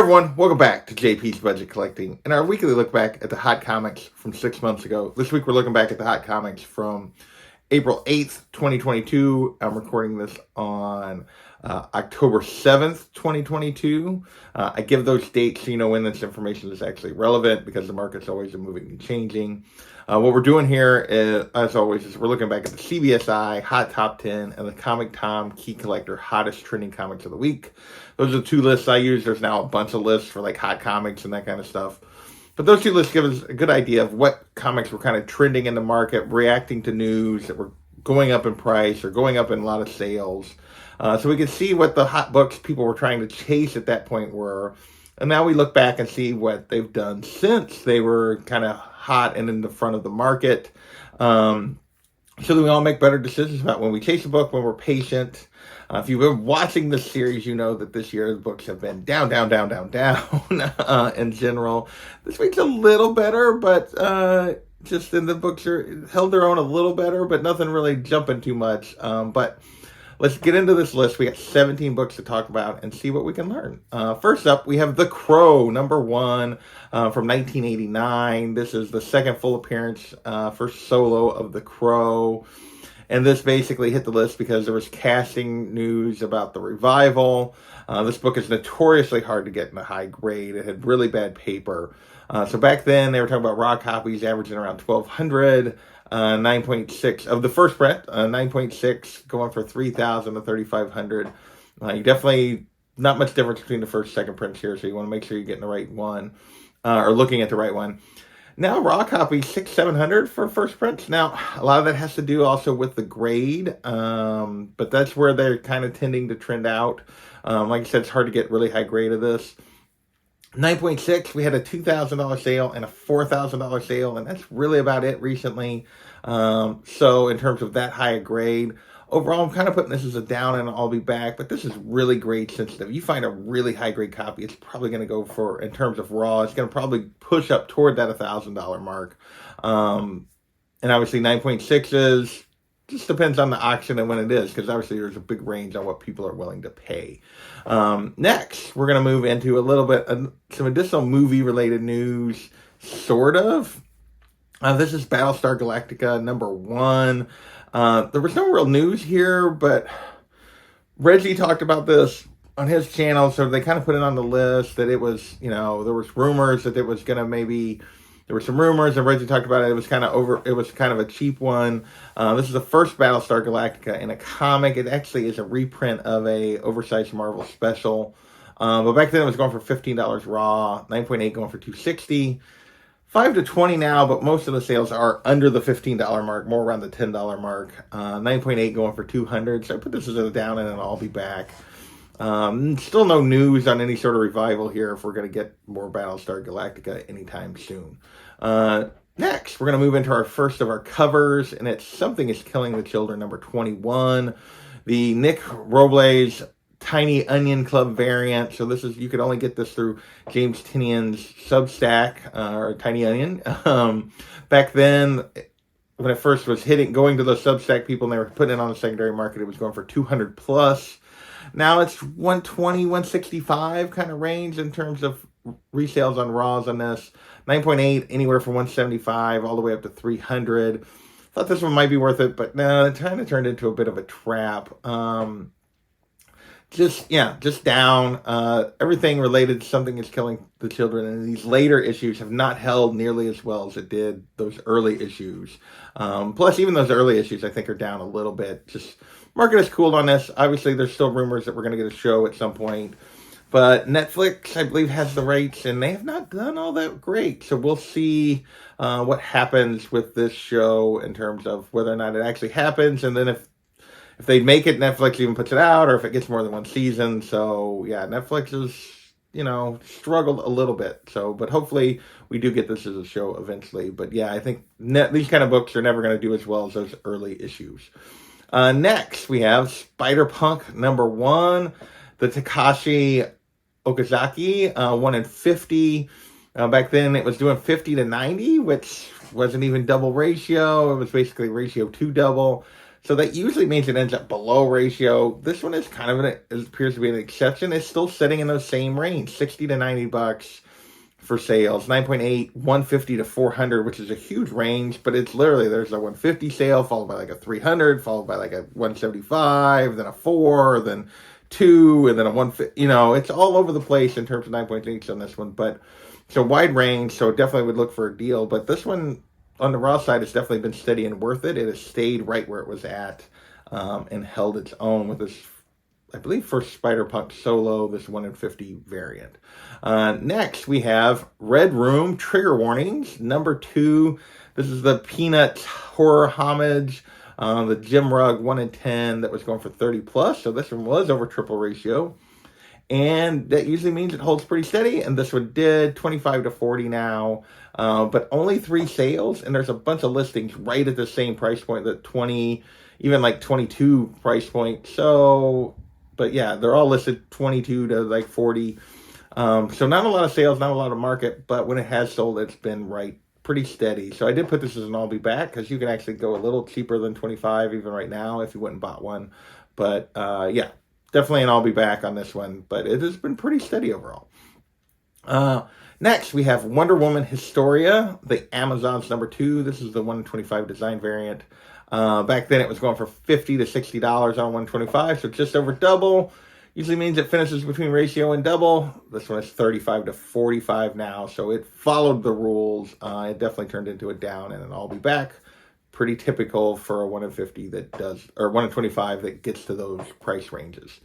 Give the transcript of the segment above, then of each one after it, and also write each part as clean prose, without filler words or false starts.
everyone, welcome back to JP's Budget Collecting and our weekly look back at the hot comics from 6 months ago. This week we're looking back at the hot comics from April 8th, 2022. I'm recording this on October 7th, 2022. I give those dates so you know when this information is actually relevant because the market's always moving and changing. What we're doing here, is, as always, is we're looking back at the CBSI Hot Top 10 and the Comic Tom Key Collector Hottest Trending Comics of the Week. Those are the two lists I use. There's now a bunch of lists for like hot comics and that kind of stuff. But those two lists give us a good idea of what comics were kind of trending in the market, reacting to news that were going up in price or going up in a lot of sales. So we can see what the hot books people were trying to chase at that point were. And now we look back and see what they've done since they were kind of hot and in the front of the market. So that we all make better decisions about when we chase a book, when we're patient. If you've been watching this series, you know that this year the books have been down in general. This week's a little better, but just in the books are held their own a little better, but nothing really jumping too much. But let's get into this list. We got 17 books to talk about and see what we can learn. First up, we have The Crow, #1 from 1989. This is the second full appearance, first solo of The Crow. And this basically hit the list because there was casting news about the revival. This book is notoriously hard to get in a high grade. It had really bad paper. So back then, they were talking about raw copies averaging around 1,200. 9.6 of the first print, 9.6 going for 3,000 to 3,500. You definitely, not much difference between the first, second prints here, so you want to make sure you're getting the right one, or looking at the right one. Now, raw copies, 600-700 for first prints. Now, a lot of that has to do also with the grade, but that's where they're kind of tending to trend out. Like I said, it's hard to get really high grade of this. 9.6, we had a $2,000 sale and a $4,000 sale, and that's really about it recently. So in terms of that higher grade, overall, I'm kind of putting this as a down and I'll be back, but this is really grade sensitive. You find a really high grade copy, it's probably going to go for, in terms of raw, it's going to probably push up toward that $1,000 mark. And obviously 9.6s, just depends on the auction and when it is, because obviously there's a big range on what people are willing to pay. Next, we're going to move into a little bit some additional movie-related news, sort of. This is Battlestar Galactica #1. There was no real news here, but Reggie talked about this on his channel, so they kind of put it on the list that it was, there was rumors that it was going to maybe... There were some rumors, and Reggie talked about it. It was kind of a cheap one. This is the first Battlestar Galactica in a comic. It actually is a reprint of a oversized Marvel special. But back then it was going for $15 raw, 9.8 going for $260. 5 to 20 now, but most of the sales are under the $15 mark, more around the $10 mark. 9.8 going for $200. So I put this as a down and then I'll be back. Still no news on any sort of revival here if we're going to get more Battlestar Galactica anytime soon. Next, we're going to move into our first of our covers, and it's Something is Killing the Children, #21. The Nick Robles Tiny Onion Club variant. So this is, you could only get this through James Tinian's Substack, or Tiny Onion. Back then, when it first was going to those Substack people and they were putting it on the secondary market, it was going for 200 plus. Now it's 120, 165 kind of range in terms of resales on raws on this. 9.8, anywhere from 175 all the way up to 300. Thought this one might be worth it, but no, it kind of turned into a bit of a trap. Just down. Everything related to Something is Killing the Children, and these later issues have not held nearly as well as it did those early issues. Plus, even those early issues, I think, are down a little bit. Just market has cooled on this. Obviously, there's still rumors that we're going to get a show at some point. But Netflix, I believe, has the rights, and they have not done all that great. So we'll see what happens with this show in terms of whether or not it actually happens. And then if they make it, Netflix even puts it out, or if it gets more than one season. So, yeah, Netflix has, struggled a little bit. So, but hopefully we do get this as a show eventually. But, yeah, I think these kind of books are never going to do as well as those early issues. Next, we have Spider-Punk #1, the Takashi Okazaki, 1 in 50. Back then, it was doing 50 to 90, which wasn't even double ratio. It was basically ratio 2 double. So that usually means it ends up below ratio. This one is kind of it appears to be an exception. It's still sitting in those same range, 60 to 90 bucks for sales. 9.8, 150 to 400, which is a huge range, but it's literally there's a 150 sale followed by like a 300, followed by like a 175, then a 4, then 2, and then a 150. It's all over the place in terms of 9.8 on this one, but so wide range. So definitely would look for a deal, but this one on the raw side has definitely been steady and worth it. It has stayed right where it was at, and held its own with this, I believe, first Spider-Punk solo, this 1 in 50 variant. Next, we have Red Room Trigger Warnings, number 2. This is the Peanuts horror homage, the Jim Rugg 1 in 10 that was going for 30 plus. So this one was over triple ratio. And that usually means it holds pretty steady. And this one did 25 to 40 now, but only 3 sales. And there's a bunch of listings right at the same price point, that 20, even like 22 price point. So, but yeah, they're all listed 22 to like 40. So not a lot of sales, not a lot of market, but when it has sold, it's been pretty steady. So I did put this as an I'll be back, because you can actually go a little cheaper than 25 even right now if you went and bought one. But yeah, definitely an I'll be back on this one, but it has been pretty steady overall. Next, we have Wonder Woman Historia, the Amazon's number 2. This is the 1 in 25 design variant. Back then it was going for $50 to $60 on 125, so just over double. Usually means it finishes between ratio and double. This one is 35 to 45 now, so it followed the rules. It definitely turned into a down and an I'll be back. Pretty typical for a 1 in 50 that does, or 1 in 25 that gets to those price ranges.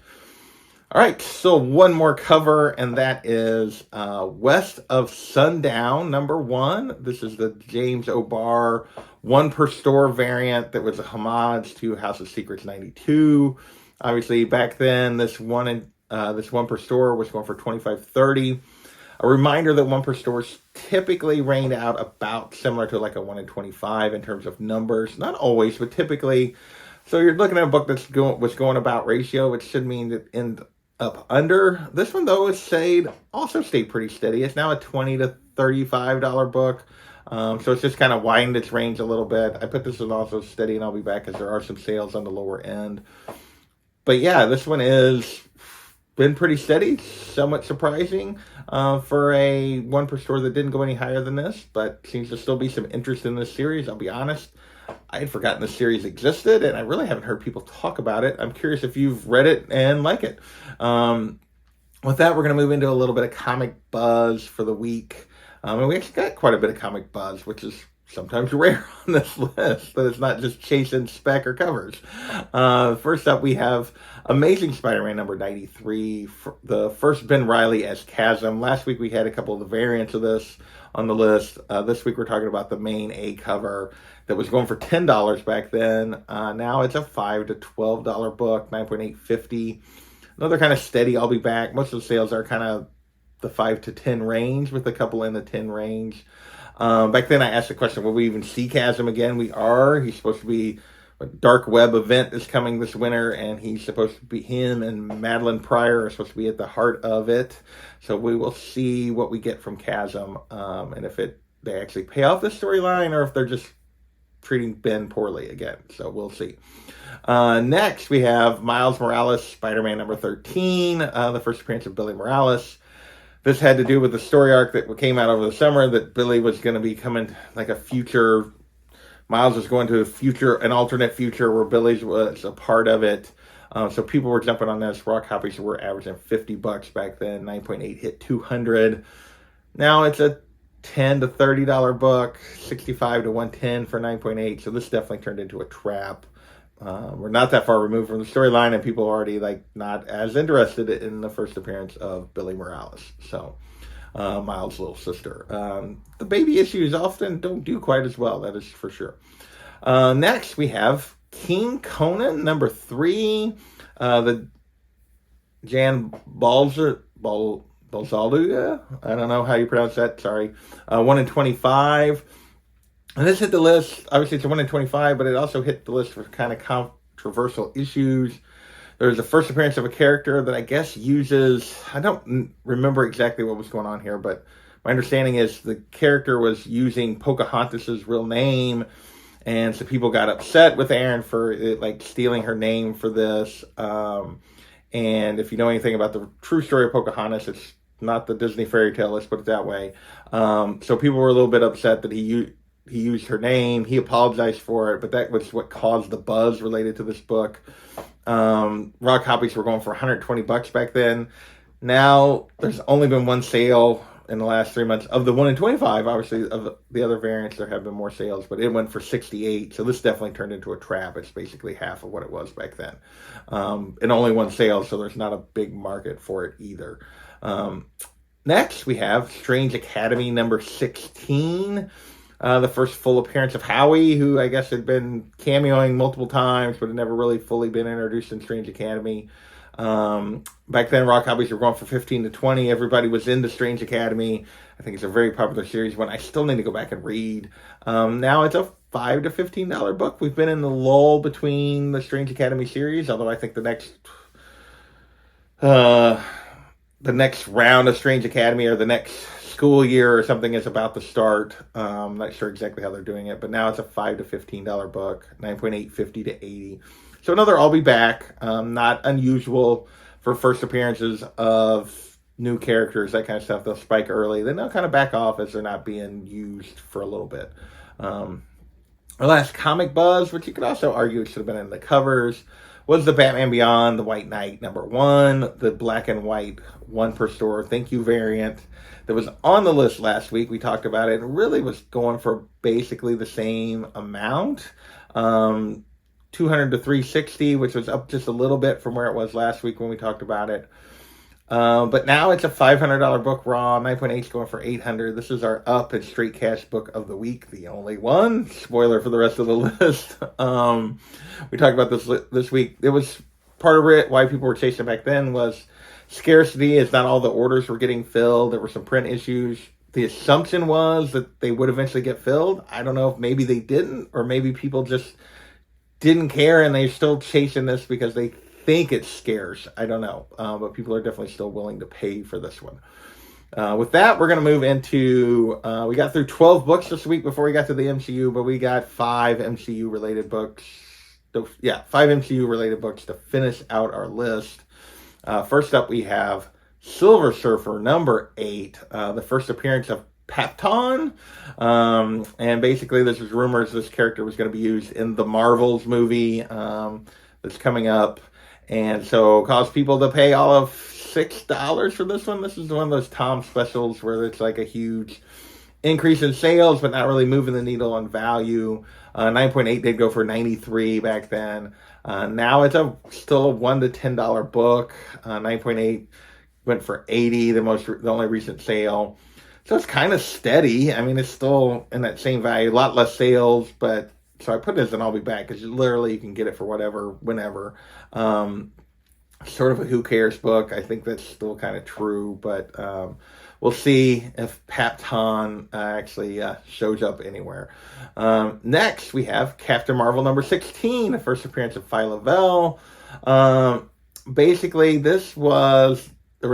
All right, so one more cover, and that is West of Sundown, number 1. This is the James O'Barr 1 per store variant that was a homage to House of Secrets 92. Obviously, back then, this one per store was going for $25.30. A reminder that 1 per store typically rained out about similar to like a 1 in 25 in terms of numbers. Not always, but typically. So you're looking at a book that's was going about ratio, which should mean that end up under. This one, though, also stayed pretty steady. It's now a $20 to $35 book. So it's just kind of widened its range a little bit. I put this as also steady, and I'll be back, because there are some sales on the lower end. But yeah, this one is been pretty steady, somewhat surprising for a 1 per store that didn't go any higher than this, but seems to still be some interest in this series. I'll be honest, I had forgotten this series existed, and I really haven't heard people talk about it. I'm curious if you've read it and like it. With that, we're going to move into a little bit of comic buzz for the week. And we actually got quite a bit of comic buzz, which is sometimes rare on this list, but it's not just chasing spec or covers. First up, we have Amazing Spider-Man number 93, the first Ben Reilly as Chasm. Last week we had a couple of the variants of this on the list. This week we're talking about the main A cover that was going for $10 back then. Now it's a $5 to $12 book, 9.850. Another kind of steady I'll be back. Most of the sales are kind of the 5 to 10 range, with a couple in the 10 range. Back then I asked the question, will we even see Chasm again? We are. He's supposed to be, a Dark Web event is coming this winter, and he's supposed to be, him and Madeline Pryor are supposed to be at the heart of it. So we will see what we get from Chasm, and if they actually pay off the storyline, or if they're just treating Ben poorly again. So we'll see. Next, we have Miles Morales, Spider-Man number 13, the first appearance of Billy Morales. This had to do with the story arc that came out over the summer, that Billy was going to be coming like a future, Miles was going to an alternate future where Billy was a part of it. So people were jumping on this. Raw copies were averaging $50 back then. 9.8 hit 200. Now it's a $10 to $30 book, 65 to 110 for 9.8. So this definitely turned into a trap. We're not that far removed from the storyline, and people are already not as interested in the first appearance of Billy Morales. So, Miles' little sister. The baby issues often don't do quite as well, that is for sure. Next, we have King Conan, number 3. The Jan Balzalduga. I don't know how you pronounce that, sorry. 1 in 25. And this hit the list. Obviously, it's a 1 in 25, but it also hit the list for kind of controversial issues. There's the first appearance of a character that I guess uses, I don't remember exactly what was going on here, but my understanding is the character was using Pocahontas' real name, and so people got upset with Aaron for like stealing her name for this. And if you know anything about the true story of Pocahontas, it's not the Disney fairy tale, let's put it that way. So people were a little bit upset that he used her name. He apologized for it, but that was what caused the buzz related to this book. Raw copies were going for $120 back then. Now there's only been one sale in the last 3 months of the 1 in 25. Obviously, of the other variants, there have been more sales, but it went for 68. So this definitely turned into a trap. It's basically half of what it was back then. And only one sale, so there's not a big market for it either. Next, we have Strange Academy number 16. The first full appearance of Howie, who I guess had been cameoing multiple times, but had never really fully been introduced in Strange Academy. Back then, raw copies were going for 15 to 20. Everybody was into Strange Academy. I think it's a very popular series, one I still need to go back and read. Now it's a $5 to $15 book. We've been in the lull between the Strange Academy series, although I think the next round of Strange Academy, or the next school year or something, is about to start. I'm not sure exactly how they're doing it, but now it's a $5 to $15 book, 9.8, 50 to 80. So another I'll Be Back, not unusual for first appearances of new characters, that kind of stuff. They'll spike early, then they'll kind of back off as they're not being used for a little bit. Our last comic buzz, which you could also argue it should have been in the covers, was the Batman Beyond, the White Knight number 1, the black and white 1 per store thank you variant that was on the list last week. We talked about it. It really was going for basically the same amount. 200 to 360, which was up just a little bit from where it was last week when we talked about it. But now it's a $500 book raw. 9.8 is going for $800. This is our up and straight cash book of the week, the only one. Spoiler for the rest of the list. We talked about this week. It was part of it. Why people were chasing it back then was scarcity, as not all the orders were getting filled. There were some print issues. The assumption was that they would eventually get filled. I don't know if maybe they didn't, or maybe people just didn't care and they're still chasing this because they think it's scarce. I don't know. But people are definitely still willing to pay for this one. With that, we're going to move into, we got through 12 books this week before we got to the MCU, but we got 5 MCU related books. 5 MCU related books to finish out our list. First up, we have Silver Surfer number 8, the first appearance of Papton, and basically this was rumors this character was going to be used in the Marvels movie that's coming up, and so caused people to pay all of $6 for this one. This is one of those Tom specials where it's like a huge increase in sales but not really moving the needle on value. 9.8 did go for $93 back then. Now it's still a $1 to $10 book. 9.8 went for $80, the only recent sale. So it's kind of steady. I mean, it's still in that same value, a lot less sales, but so I put it as an I'll Be Back because literally you can get it for whatever, whenever. Sort of a who cares book. I think that's still kind of true, but we'll see if Papton actually shows up anywhere. Next, we have Captain Marvel number 16, the first appearance of Phyla Vell. Basically, there was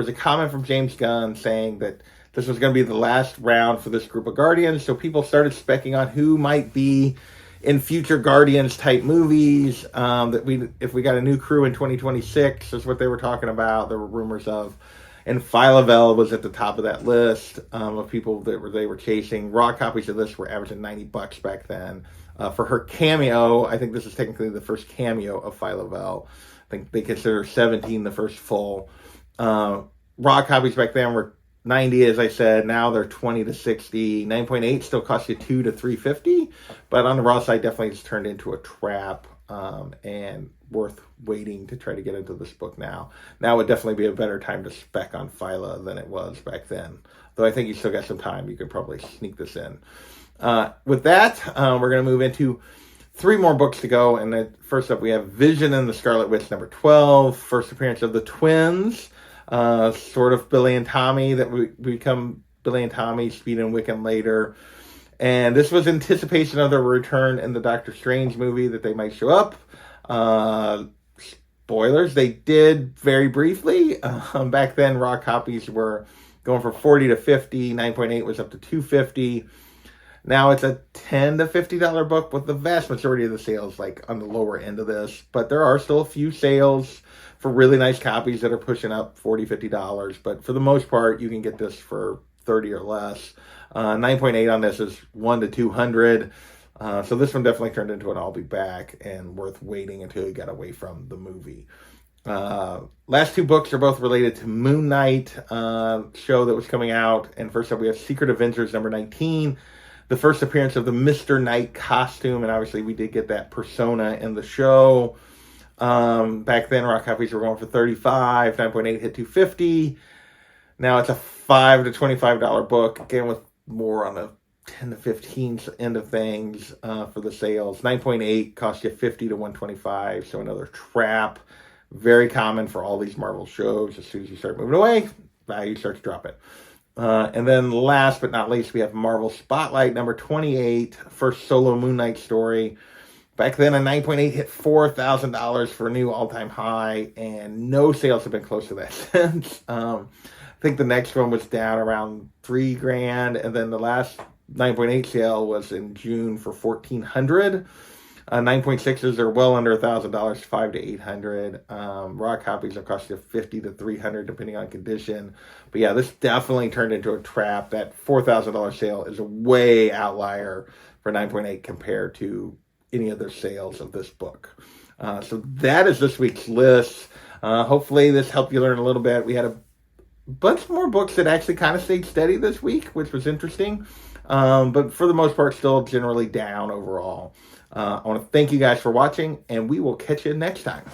a comment from James Gunn saying that this was going to be the last round for this group of Guardians, so people started specking on who might be in future Guardians type movies. If we got a new crew in 2026, is what they were talking about. There were rumors of, and Phyla Vell was at the top of that list of people that they were chasing. Raw copies of this were averaging $90 back then. For her cameo, I think this is technically the first cameo of Phyla Vell. I think they consider 17 the first full. Raw copies back then were 90, as I said. Now they're 20 to 60. 9.8 still costs you $2 to $350, but on the raw side, definitely it's turned into a trap and worth waiting to try to get into this book now. Now would definitely be a better time to spec on Phyla than it was back then. Though I think you still got some time. You could probably sneak this in. With that, we're going to move into 3 more books to go. And then first up, we have Vision and the Scarlet Witch number 12, first appearance of the twins. Sort of Billy and Tommy that we become Billy and Tommy, Speed and Wiccan later. And this was anticipation of their return in the Doctor Strange movie that they might show up. Spoilers, they did very briefly. Back then, raw copies were going for 40 to 50. 9.8 was up to 250. Now it's a $10 to $50 book, with the vast majority of the sales like on the lower end of this. But there are still a few sales for really nice copies that are pushing up $40, $50. But for the most part, you can get this for 30 or less. 9.8 on this is 1 to 200. So this one definitely turned into an I'll be back and worth waiting until you got away from the movie. Last two books are both related to Moon Knight show that was coming out. And first up, we have Secret Avengers number 19, the first appearance of the Mr. Knight costume. And obviously we did get that persona in the show. Back then, raw copies were going for $35, 9.8 hit $250. Now it's a $5 to $25 book, again with more on the 10 to 15 end of things for the sales. 9.8 cost you $50 to $125, so another trap. Very common for all these Marvel shows. As soon as you start moving away, value starts dropping. And then last but not least, we have Marvel Spotlight number 28, first solo Moon Knight story. Back then, a 9.8 hit $4,000 for a new all-time high, and no sales have been close to that since. I think the next one was down around $3,000, and then the last 9.8 sale was in June for $1,400. 9.6s are well under $1,000, $500 to $800. Raw copies will cost you $50 to $300 depending on condition. But yeah, this definitely turned into a trap. That $4,000 sale is a way outlier for 9.8 compared to any other sales of this book. So that is this week's list. Hopefully this helped you learn a little bit. We had a bunch more books that actually kind of stayed steady this week, which was interesting. But for the most part, still generally down overall. I want to thank you guys for watching, and we will catch you next time.